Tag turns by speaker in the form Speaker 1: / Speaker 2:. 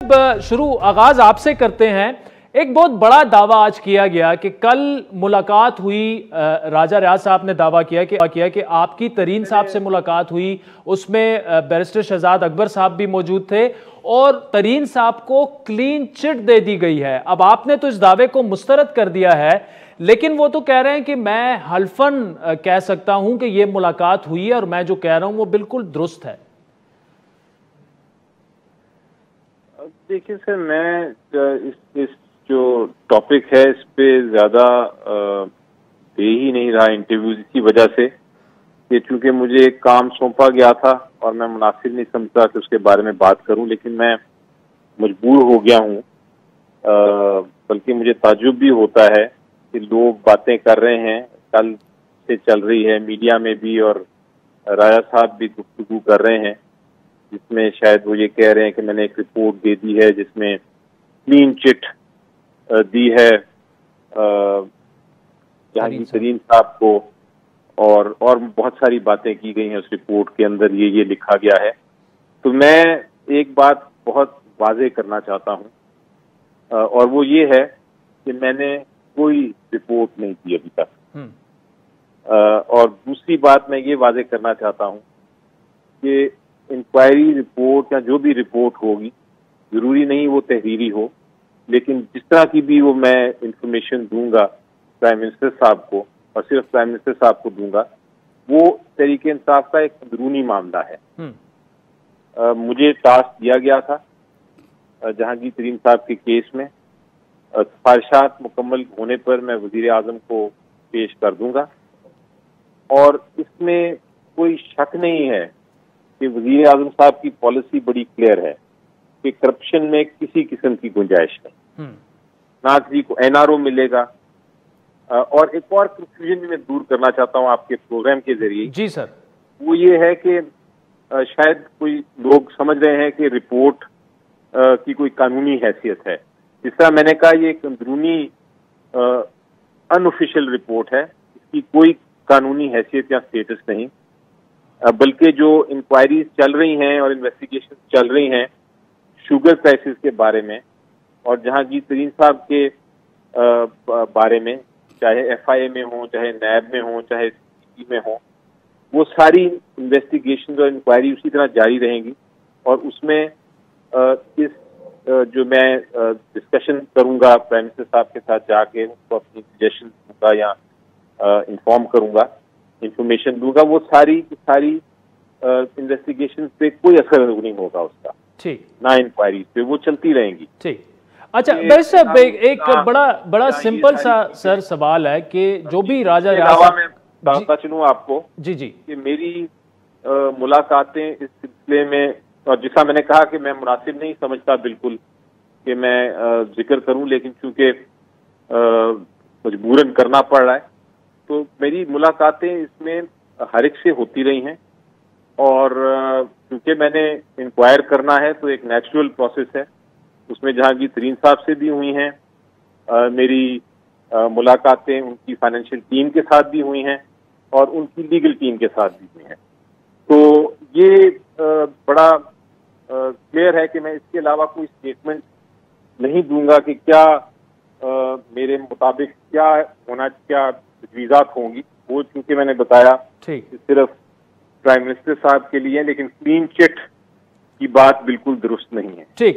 Speaker 1: शुरू आगाज आपसे करते हैं। एक बहुत बड़ा दावा आज किया गया कि कल मुलाकात हुई, राजा रियाज साहब ने दावा किया कि आपकी तरीन साहब से मुलाकात हुई, उसमें बैरिस्टर शहजाद अकबर साहब भी मौजूद थे और तरीन साहब को क्लीन चिट दे दी गई है। अब आपने तो इस दावे को मुस्तरद कर दिया है, लेकिन वो तो कह रहे हैं कि मैं हल्फन कह सकता हूं कि ये मुलाकात हुई है और मैं जो कह रहा हूं वो बिल्कुल दुरुस्त है।
Speaker 2: देखिए सर, मैं इस जो टॉपिक है इस पे ज्यादा दे ही नहीं रहा इंटरव्यूज इसी वजह से कि चूंकि मुझे एक काम सौंपा गया था और मैं मुनासिब नहीं समझता कि उसके बारे में बात करूं, लेकिन मैं मजबूर हो गया हूं। बल्कि मुझे ताज्जुब भी होता है कि लोग बातें कर रहे हैं, कल से चल रही है मीडिया में भी, और राजा साहब भी गुफ्तगू कर रहे हैं जिसमें शायद वो ये कह रहे हैं कि मैंने एक रिपोर्ट दे दी है जिसमें क्लीन चिट दी है जहांगीर तरीन साहब को, और बहुत सारी बातें की गई हैं उस रिपोर्ट के अंदर, ये लिखा गया है। तो मैं एक बात बहुत वाज़ेह करना चाहता हूं और वो ये है कि मैंने कोई रिपोर्ट नहीं दी अभी तक। और दूसरी बात मैं ये वाज़ेह करना चाहता हूं कि इंक्वायरी रिपोर्ट या जो भी रिपोर्ट होगी, जरूरी नहीं वो तहरीरी हो, लेकिन जिस तरह की भी वो मैं इंफॉर्मेशन दूंगा प्राइम मिनिस्टर साहब को, और सिर्फ प्राइम मिनिस्टर साहब को दूंगा, वो तहरीक इंसाफ का एक अंदरूनी मामला है। मुझे टास्क दिया गया था जहांगीर तरीन साहब के केस में, सिफारिशात मुकम्मल होने पर मैं वजीर आजम को पेश कर दूंगा, और इसमें कोई शक नहीं है कि वजीर आजम साहब की पॉलिसी बड़ी क्लियर है कि करप्शन में किसी किस्म की गुंजाइश नहीं, ना किसी को एनआरओ मिलेगा। और एक और कंफ्यूजन भी मैं दूर करना चाहता हूं आपके प्रोग्राम के जरिए।
Speaker 1: जी सर। वो
Speaker 2: ये है कि शायद कोई लोग समझ रहे हैं कि रिपोर्ट की कोई कानूनी हैसियत है। जिस तरह मैंने कहा, ये एक अंदरूनी अनऑफिशियल रिपोर्ट है, इसकी कोई कानूनी हैसियत या स्टेटस नहीं, बल्कि जो इंक्वायरीज चल रही हैं और इन्वेस्टिगेशन चल रही हैं शुगर क्राइसिस के बारे में और जहांगीर तरीन साहब के बारे में, चाहे एफआईए में हो, चाहे नैब में हो, चाहे सीबीआई में हो, वो सारी इन्वेस्टिगेशन और इंक्वायरी उसी तरह जारी रहेंगी। और उसमें इस जो मैं डिस्कशन करूंगा प्राइम मिनिस्टर साहब के साथ जाके, उनको अपनी सजेशन दूंगा या इन्फॉर्म करूंगा, इंफॉर्मेशन दूंगा, वो सारी इन्वेस्टिगेशन पे कोई असर नहीं होगा उसका, ठीक ना इंक्वायरीज पे, वो चलती रहेंगी। ठीक।
Speaker 1: अच्छा बैरिस्टर साहब, एक बड़ा सिंपल सा सर सवाल है कि जो भी राजा
Speaker 2: मैं बताता चलूं आपको
Speaker 1: जी
Speaker 2: कि मेरी मुलाकातें इस सिलसिले में, और जिसा मैंने कहा कि मैं मुनासिब नहीं समझता बिल्कुल कि मैं जिक्र करूं, लेकिन चूंकि मजबूरन करना पड़ रहा है, तो मेरी मुलाकातें इसमें हर एक से होती रही हैं। और क्योंकि मैंने इंक्वायर करना है तो एक नेचुरल प्रोसेस है, उसमें जहांगीर तरीन साहब से भी हुई हैं, मेरी मुलाकातें उनकी फाइनेंशियल टीम के साथ भी हुई हैं और उनकी लीगल टीम के साथ भी हुई हैं। तो ये बड़ा क्लियर है कि मैं इसके अलावा कोई स्टेटमेंट नहीं दूंगा कि क्या मेरे मुताबिक क्या तजवीज़ात होंगी। वो चूंकि मैंने बताया सिर्फ प्राइम मिनिस्टर साहब के लिए, लेकिन क्लीन चिट की बात बिल्कुल दुरुस्त नहीं है। ठीक।